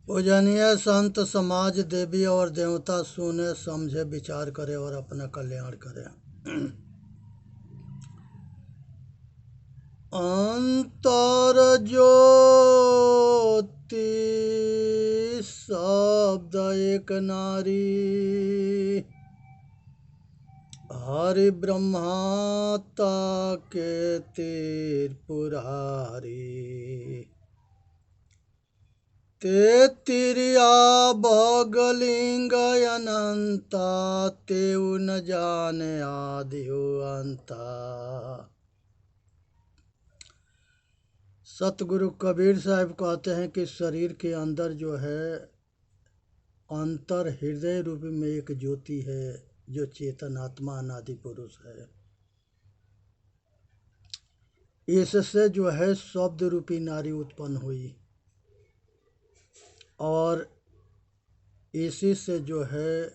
पूजनीय संत समाज देवी और देवता सुने समझे विचार करे और अपना कल्याण करे। अंतर ज्योति शब्द एक नारी, हरि ब्रह्माता के तीर पुरारी। ते तिरिया भगलिंग अनंता, तेउ न जाने आदियो अंता। सतगुरु कबीर साहब कहते हैं कि शरीर के अंदर जो है अंतर हृदय रूपी में एक ज्योति है जो चेतन आत्मा अनादि पुरुष है। इससे जो है शब्द रूपी नारी उत्पन्न हुई और इसी से जो है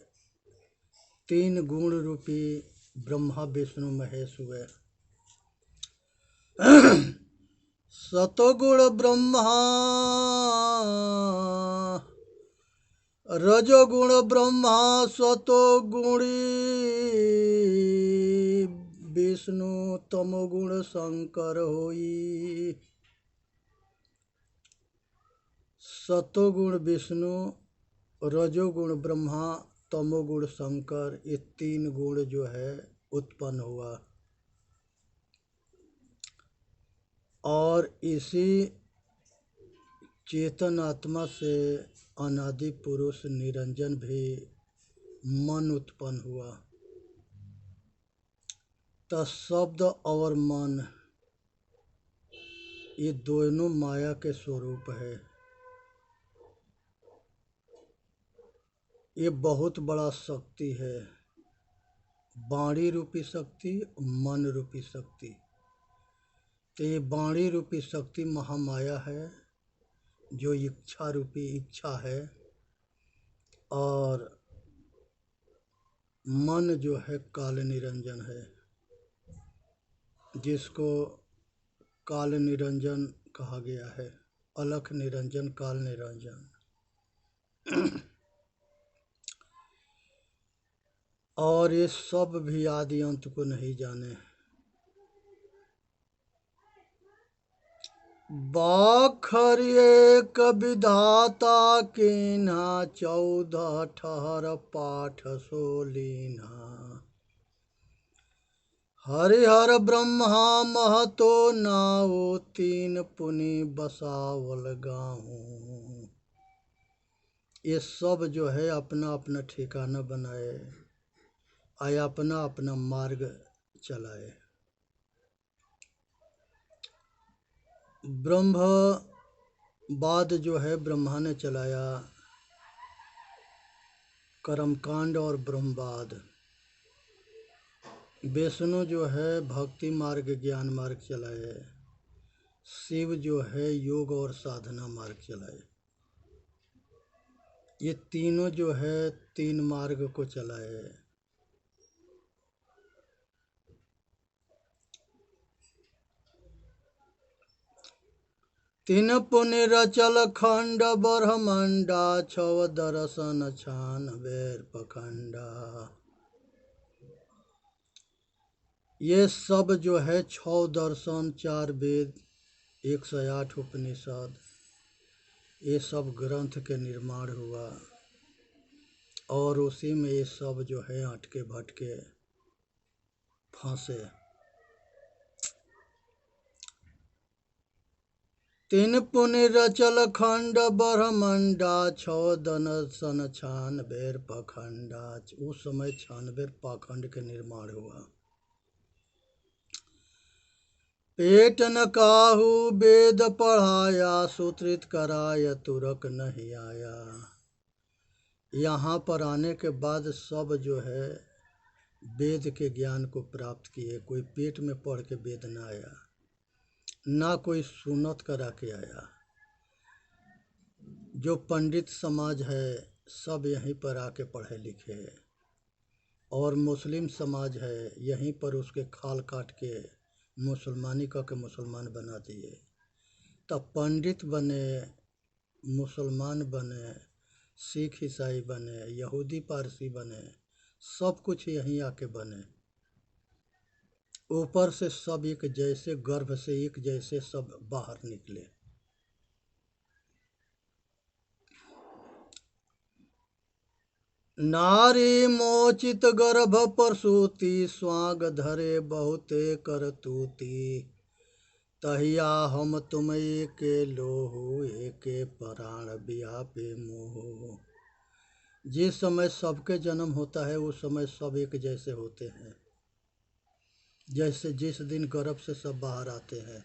तीन गुण रूपी ब्रह्मा विष्णु महेश हुए। सतोगुण ब्रह्मा, रजोगुण ब्रह्मा, सतोगुणी विष्णु, तमोगुण शंकर होई। सतोगुण विष्णु, रजोगुण ब्रह्मा, तमोगुण शंकर, ये तीन गुण जो है उत्पन्न हुआ और इसी चेतन आत्मा से अनादि पुरुष निरंजन भी मन उत्पन्न हुआ। तो शब्द और मन ये दोनों माया के स्वरूप है। ये बहुत बड़ा शक्ति है, वाणी रूपी शक्ति, मन रूपी शक्ति। तो ये वाणी रूपी शक्ति महामाया है जो इच्छा रूपी इच्छा है और मन जो है काल निरंजन है, जिसको काल निरंजन कहा गया है। अलख निरंजन, काल निरंजन। और ये सब भी आदि अंत को नहीं जाने। बाखर एक विधाता कीन्हा, 14 ठहर पाठ सोलीना। हरिहर ब्रह्मा महतो नाओ, 3 पुनि बसावल गाँव। ये सब जो है अपना अपना ठिकाना बनाए आया, अपना अपना मार्ग चलाए। ब्रह्मवाद जो है ब्रह्मा ने चलाया, कर्मकांड और ब्रह्मवाद। विष्णु जो है भक्ति मार्ग ज्ञान मार्ग चलाए, शिव जो है योग और साधना मार्ग चलाए। ये तीनों जो है तीन मार्ग को चलाए। तीन पुनि रचल खंड ब्रह्मंडा, 6 दर्शन छान बेर पखंडा। ये सब जो है 6 दर्शन, 4 वेद, 108 उपनिषद, ये सब ग्रंथ के निर्माण हुआ और उसी में ये सब जो है अटके भटके फंसे। 3 पुनि रचल खंड ब्रह्मंडा, 6 दर्शन छान बेर पखंडा। उस समय 96 पाखंड के निर्माण हुआ। पेट न काहू वेद पढ़ाया, सूत्रित कराय तुरक नहीं आया। यहाँ पर आने के बाद सब जो है वेद के ज्ञान को प्राप्त किए। कोई पेट में पढ़ के वेद न आया, ना कोई सुनत करा के आया। जो पंडित समाज है सब यहीं पर आके पढ़े लिखे है और मुस्लिम समाज है यहीं पर उसके खाल काट के मुसलमानी का के मुसलमान बना दिए। तब पंडित बने मुसलमान बने, सिख ईसाई बने, यहूदी पारसी बने, सब कुछ यहीं आके बने। ऊपर से सब एक जैसे, गर्भ से एक जैसे सब बाहर निकले। नारी मोचित गर्भ प्रसूति, स्वांग धरे बहुते करतूती। तहिया हम तुम एके लोहू, एके प्राण व्यापे मोह। जिस समय सबके जन्म होता है उस समय सब एक जैसे होते हैं। जैसे जिस दिन गर्भ से सब बाहर आते हैं,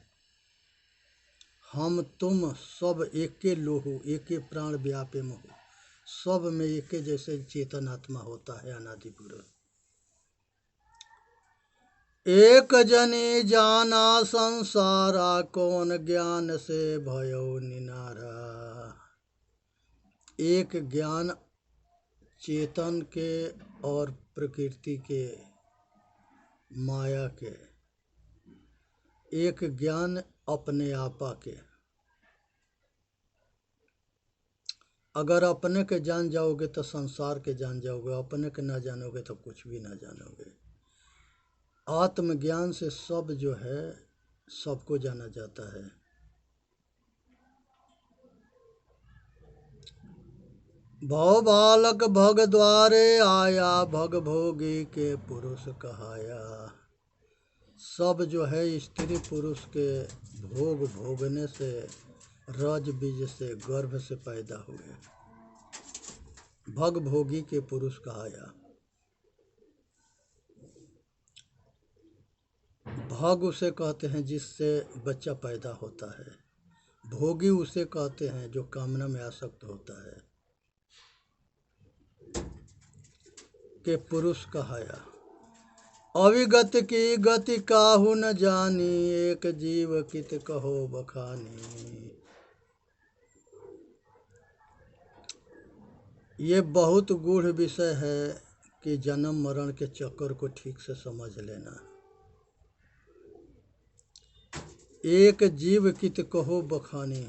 हम तुम सब एके लोहू, एके प्राण व्यापे मोह। सब में एके जैसे चेतन आत्मा होता है अनादि पुरुष। एक जनी जाना संसारा, कौन ज्ञान से भयो निनारा। एक ज्ञान चेतन के और प्रकृति के, माया के, एक ज्ञान अपने आपा के। अगर अपने के जान जाओगे तो संसार के जान जाओगे, अपने के ना जानोगे तो कुछ भी ना जानोगे। आत्मज्ञान से सब जो है सबको जाना जाता है। भव बालक भग द्वारे आया, भग भोगी के पुरुष कहाया। सब जो है स्त्री पुरुष के भोग भोगने से, रज बीज से, गर्भ से पैदा हुए। भग भोगी के पुरुष कहाया। भग उसे कहते हैं जिससे बच्चा पैदा होता है। भोगी उसे कहते हैं जो कामना में आसक्त होता है। के पुरुष कहाया। अविगत की गति काहू न जानी, एक जीव कित कहो बखानी। ये बहुत गूढ़ विषय है कि जन्म मरण के चक्कर को ठीक से समझ लेना। एक जीव कित कहो बखानी,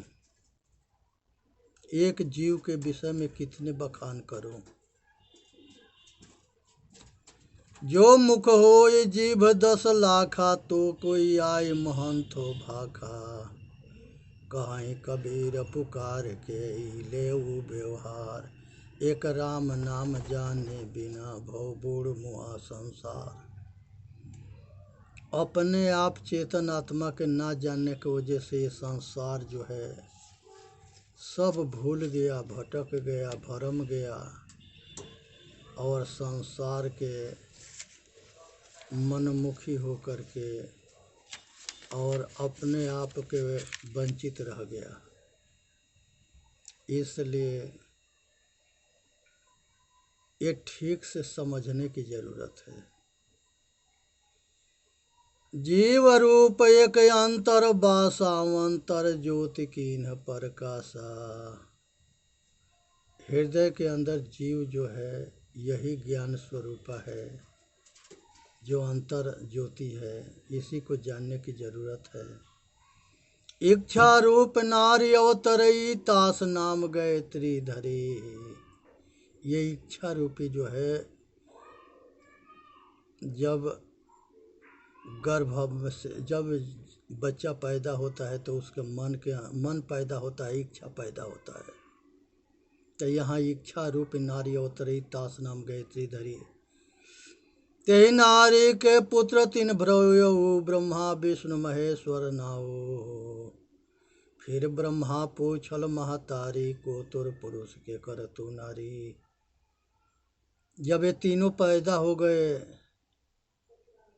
एक जीव के विषय में कितने बखान करो। जो मुख होय जीभ 10 लाखा, तो कोई आय महंत हो भाखा। कहीं कबीर पुकार के लेऊ व्यवहार, एक राम नाम जाने बिना भव बूढ़ मुआ संसार। अपने आप चेतन आत्मा के ना जानने की वजह से ये संसार जो है सब भूल गया, भटक गया, भरम गया और संसार के मनमुखी होकर के और अपने आप के वंचित रह गया। इसलिए ये ठीक से समझने की जरूरत है। जीव रूप एक अंतर बासा, अंतर ज्योति कीन्ह प्रकाशा। हृदय के अंदर जीव जो है यही ज्ञान स्वरूप है, जो अंतर ज्योति है। इसी को जानने की जरूरत है। इच्छा रूप नारी अवतरई, तास नाम गायत्री धरी। ये इच्छा रूपी जो है जब गर्भ से जब बच्चा पैदा होता है तो उसके मन पैदा होता है, इच्छा पैदा होता है। तो यहाँ इच्छा रूप नारी अवतरई, तास नाम गायत्री धरी। तेहि नारी के पुत्र तीन भ्रयो, ब्रह्मा विष्णु महेश्वर नाओ। फिर ब्रह्मा पूछल महतारी, को तुर पुरुष के कर तू नारी। जब ये तीनों पैदा हो गए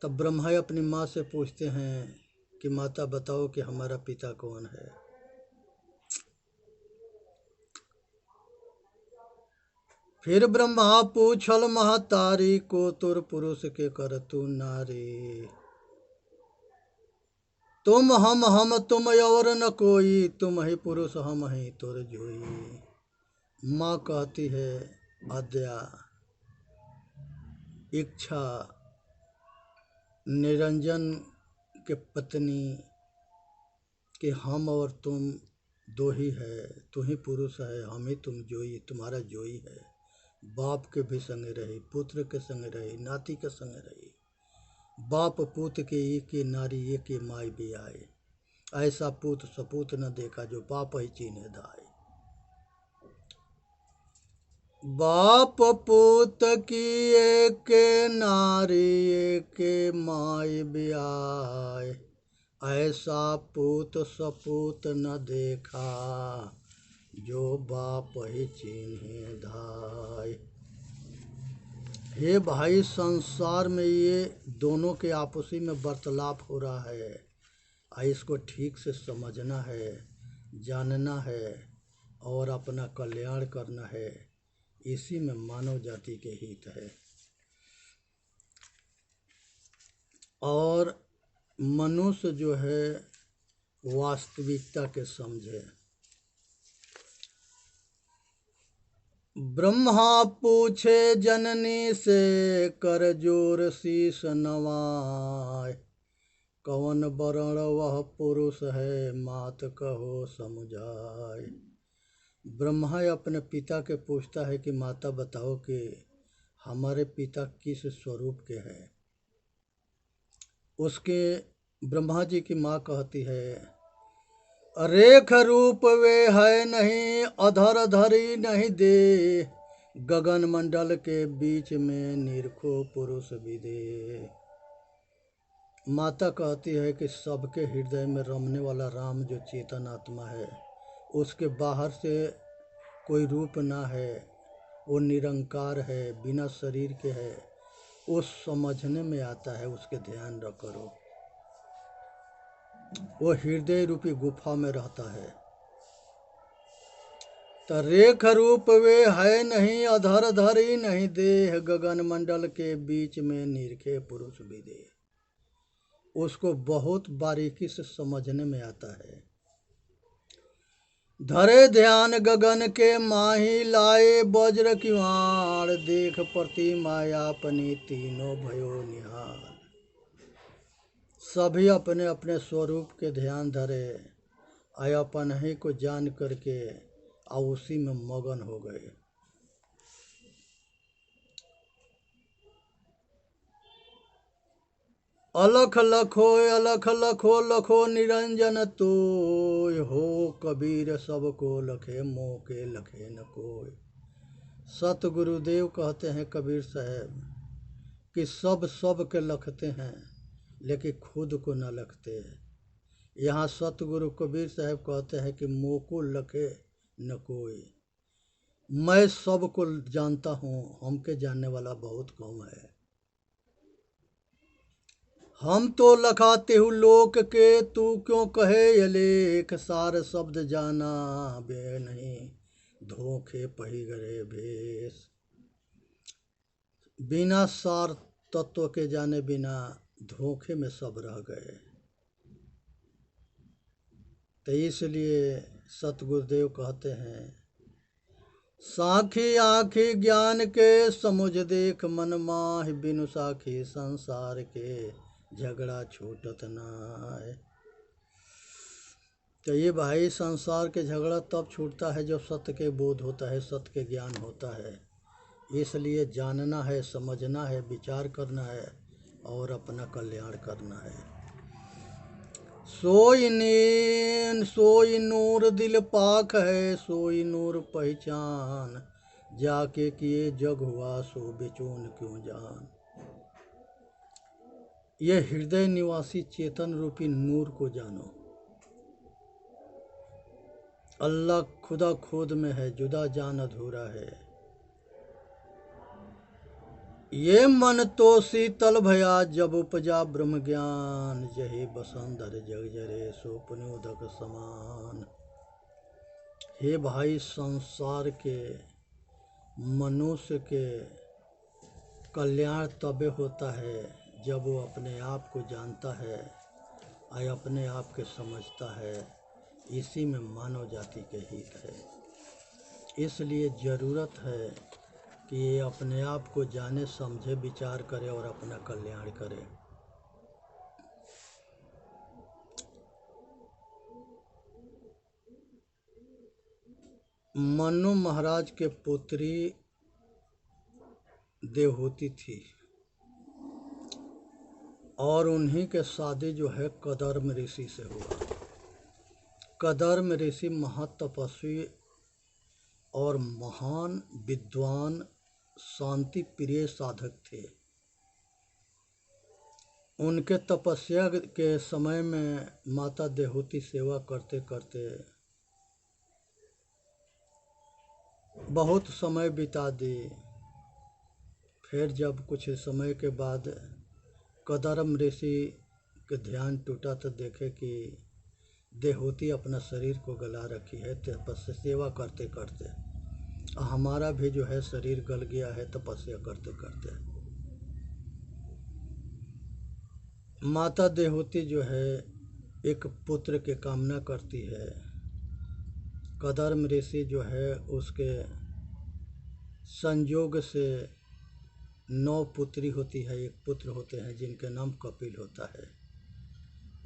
तब ब्रह्मा अपनी माँ से पूछते हैं कि माता बताओ कि हमारा पिता कौन है। फिर ब्रह्मा पूछल महतारी, को तुर पुरुष के कर तू नारी। तुम हम तुम और न कोई, तुम ही पुरुष हम ही तुर जोई। माँ कहती है आद्या इच्छा निरंजन के पत्नी कि हम और तुम दो ही है, तू ही पुरुष है, हम ही तुम जोई, तुम्हारा जोई है। बाप के भी संग रही, पुत्र के संग रही, नाती के संग रही। बाप पूत के एक के नारी, एक के माई भी आए। ऐसा पूत सपूत न देखा, जो बाप ही चीन्हे धाय। बाप पूत की एक नारी, एक माई ब्याह, ऐसा पूत सपूत न देखा, जो बाप ही चिन्हे धाय। हे भाई, संसार में ये दोनों के आपसी में वार्तालाप हो रहा है, इसको ठीक से समझना है, जानना है और अपना कल्याण करना है। इसी में मानव जाति के हित है। और मनुष्य जो है वास्तविकता के समझे। ब्रह्मा पूछे जननी से, कर जोर शीस नवाए, कौन वरण वह पुरुष है, मात कहो समझाए। ब्रह्मा अपने पिता के पूछता है कि माता बताओ कि हमारे पिता किस स्वरूप के हैं। उसके ब्रह्मा जी की माँ कहती है, रेख रूप वे है नहीं, अधर धरी नहीं दे, गगन मंडल के बीच में निरखो पुरुष विदे। माता कहती है कि सबके हृदय में रमने वाला राम जो चेतन आत्मा है, उसके बाहर से कोई रूप ना है, वो निरंकार है, बिना शरीर के है। वो समझने में आता है, उसके ध्यान रख करो। वो हृदय रूपी गुफा में रहता है। तो रेख रूप वे है नहीं, अधर धरी नहीं देह, गगन मंडल के बीच में निरखे पुरुष विदे। उसको बहुत बारीकी से समझने में आता है। धरे ध्यान गगन के माही, लाए वज्र किवाड़, देख प्रतिमा अपनी तीनों भयो निहार। सभी अपने अपने स्वरूप के ध्यान धरे, अपन ही को जान करके और उसी में मगन हो गए। अलख लखो अलख लखो, लखो निरंजन तोय, हो कबीर सबको लखे, मोह के लखे न कोय। सतगुरुदेव कहते हैं कबीर साहब कि सब के लखते हैं, लेकिन खुद को न लखते। यहाँ सतगुरु कबीर साहब कहते हैं कि मोह को लखे न कोई। मैं सबको जानता हूँ, हमके जानने वाला बहुत कम है। हम तो लखाते हूँ लोक के, तू क्यों कहे ये लेख, सार शब्द जाना बे नहीं, धोखे पही गरे भेष। बिना सार तत्व के जाने बिना धोखे में सब रह गए। तो इसलिए सतगुरुदेव कहते हैं, साखी आँखी ज्ञान के समुझ देख, मन माहि बिनु साखी संसार के, झगड़ा छूटत नाय। तो ये भाई, संसार के झगड़ा तब छूटता है जब सत्य के बोध होता है, सत्य के ज्ञान होता है। इसलिए जानना है, समझना है, विचार करना है और अपना कल्याण करना है। सोई नूर दिल पाक है, सोई नूर पहचान, जाके किए जग हुआ सो बेचून क्यों जान। ये हृदय निवासी चेतन रूपी नूर को जानो। अल्लाह खुदा खुद में है, जुदा जान अधूरा है। ये मन तो शीतल भया, जब उपजा ब्रह्म ज्ञान, जही बसंधर जग जरे, सो पुण्योदक समान। हे भाई, संसार के मनुष्य के कल्याण तबे होता है जब वो अपने आप को जानता है और अपने आप के समझता है। इसी में मानव जाति के हित है। इसलिए ज़रूरत है कि ये अपने आप को जाने, समझे, विचार करे और अपना कल्याण करे। मनु महाराज के पुत्री देवहूति थी और उन्हीं के शादी जो है कदर्म ऋषि से हुआ। कदर्म ऋषि महातपस्वी और महान विद्वान शांति प्रिय साधक थे। उनके तपस्या के समय में माता देवहूति सेवा करते करते बहुत समय बिता दी। फिर जब कुछ समय के बाद कदर्म ऋषि के ध्यान टूटा तो देखे कि देवहूति अपना शरीर को गला रखी है तपस्या सेवा करते करते, हमारा भी जो है शरीर गल गया है तपस्या करते करते। माता देवहूति जो है एक पुत्र की कामना करती है। कदर्म ऋषि जो है उसके संयोग से 9 पुत्री होती है, एक पुत्र होते हैं जिनके नाम कपिल होता है।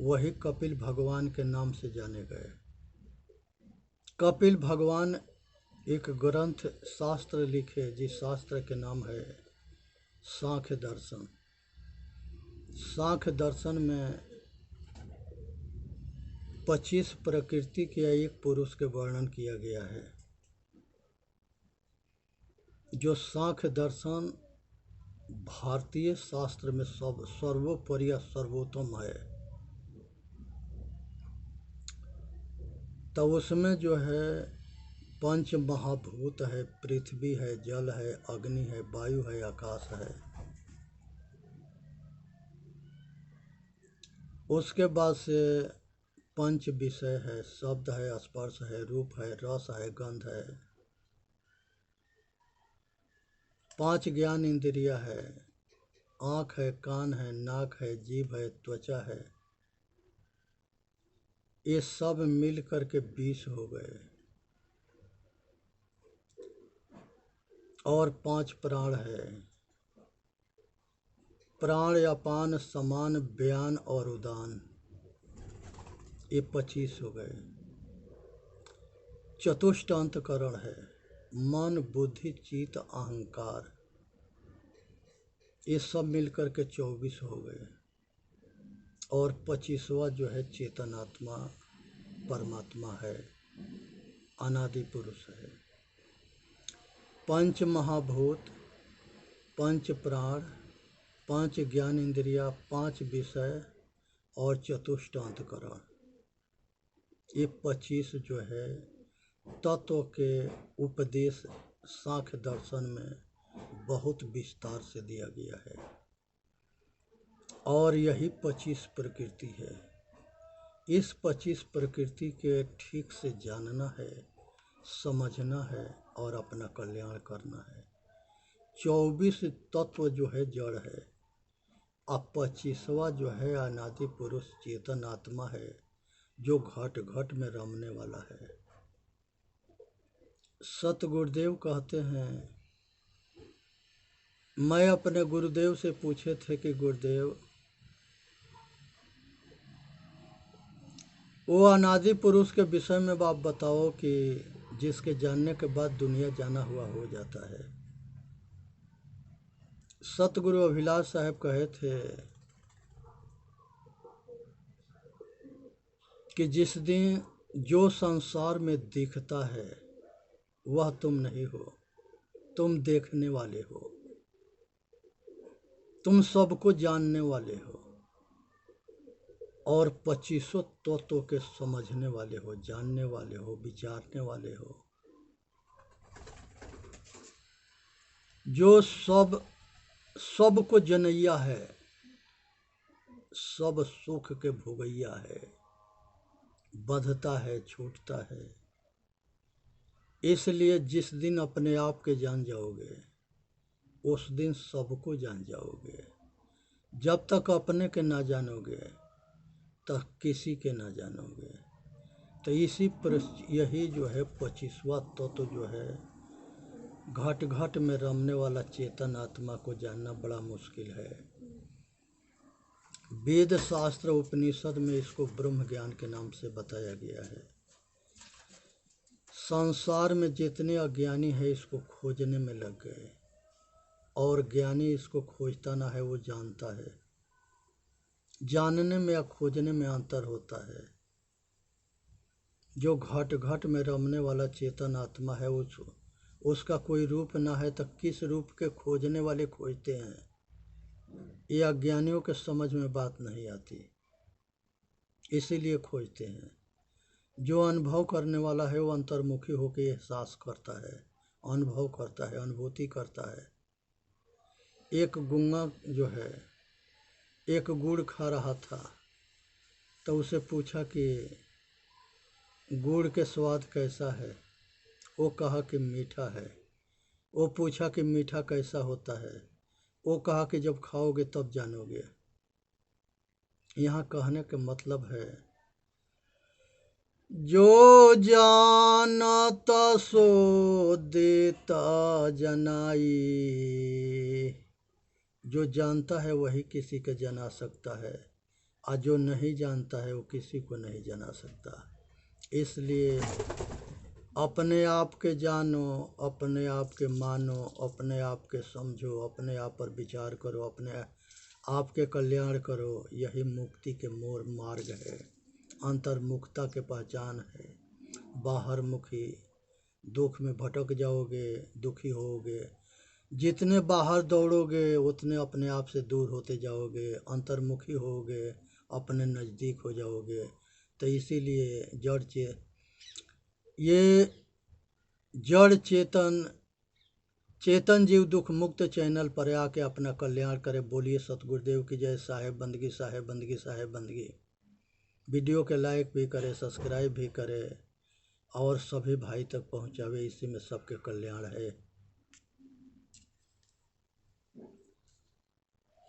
वही कपिल भगवान के नाम से जाने गए। कपिल भगवान एक ग्रंथ शास्त्र लिखे जिस शास्त्र के नाम है सांख्य दर्शन। सांख्य दर्शन में 25 प्रकृति के एक पुरुष के वर्णन किया गया है। जो सांख्य दर्शन भारतीय शास्त्र में सब सर्वोपरि सर्वोत्तम है। तो उसमें जो है 5 महाभूत है, पृथ्वी है, जल है, अग्नि है, वायु है, आकाश है। उसके बाद से 5 विषय है, शब्द है, स्पर्श है, रूप है, रस है, गंध है। 5 ज्ञान इंद्रिया है, आँख है, कान है, नाक है, जीभ है, त्वचा है। ये सब मिल करके 20 हो गए। और 5 प्राण है, प्राण अपान समान व्यान और उदान, ये 25 हो गए। चतुष्ट अंतकरण है, मन बुद्धि चित्त अहंकार, ये सब मिलकर के 24 हो गए। और 25वां जो है चेतनात्मा परमात्मा है, अनादि पुरुष है। 5 महाभूत, 5 प्राण, 5 ज्ञान इंद्रिया, 5 विषय और चतुष्ट अंतकरण, ये 25 जो है तत्व के उपदेश सांख्य दर्शन में बहुत विस्तार से दिया गया है। और यही 25 प्रकृति है। इस 25 प्रकृति के ठीक से जानना है, समझना है और अपना कल्याण करना है। 24 तत्व जो है जड़ है, अब 25वां जो है अनादि पुरुष चेतन आत्मा है जो घट घट में रमने वाला है। सत गुरुदेव कहते हैं, मैं अपने गुरुदेव से पूछे थे कि गुरुदेव वो अनादि पुरुष के विषय में आप बताओ कि जिसके जानने के बाद दुनिया जाना हुआ हो जाता है। सतगुरु अभिलाष साहब कहे थे कि जिस दिन जो संसार में दिखता है वह तुम नहीं हो, तुम देखने वाले हो, तुम सबको जानने वाले हो और 25 तत्वों के समझने वाले हो, जानने वाले हो, विचारने वाले हो। जो सबको जनैया है, सब सुख के भोगैया है, बंधता है, छूटता है। इसलिए जिस दिन अपने आप के जान जाओगे उस दिन सबको जान जाओगे। जब तक अपने के ना जानोगे तब किसी के ना जानोगे। तो इसी पर यही जो है 25वां तत्व जो है घट घट में रमने वाला चेतन आत्मा को जानना बड़ा मुश्किल है। वेद शास्त्र उपनिषद में इसको ब्रह्म ज्ञान के नाम से बताया गया है। संसार में जितने अज्ञानी है इसको खोजने में लग गए, और ज्ञानी इसको खोजता ना है, वो जानता है। जानने में या खोजने में अंतर होता है। जो घट घट में रमने वाला चेतन आत्मा है, उसका कोई रूप ना है, तो किस रूप के खोजने वाले खोजते हैं, ये अज्ञानियों के समझ में बात नहीं आती, इसीलिए खोजते हैं। जो अनुभव करने वाला है वो अंतर्मुखी होकर एहसास करता है, अनुभव करता है, अनुभूति करता है। एक गूंगा जो है एक गुड़ खा रहा था, तो उसे पूछा कि गुड़ के स्वाद कैसा है। वो कहा कि मीठा है। वो पूछा कि मीठा कैसा होता है। वो कहा कि जब खाओगे तब जानोगे। यहाँ कहने का मतलब है, जो जानता सो देता जनाई। जो जानता है वही किसी को जना सकता है, और जो नहीं जानता है वो किसी को नहीं जना सकता। इसलिए अपने आप के जानो, अपने आप के मानो, अपने आप के समझो, अपने आप पर विचार करो, अपने आप के कल्याण करो। यही मुक्ति के मोर मार्ग है, अंतर्मुखता के पहचान है। बाहर मुखी दुख में भटक जाओगे, दुखी होगे। जितने बाहर दौड़ोगे उतने अपने आप से दूर होते जाओगे। अंतर्मुखी होगे, अपने नज़दीक हो जाओगे। तो इसीलिए ये जड़ चेतन जीव दुख मुक्त चैनल पर आके अपना कल्याण करे। बोलिए सतगुरुदेव की जय। साहेब बंदगी, साहेब बंदगी, साहेब बंदगी। वीडियो के लाइक भी करे, सब्सक्राइब भी करे, और सभी भाई तक पहुंचावे। इसी में सबके कल्याण है।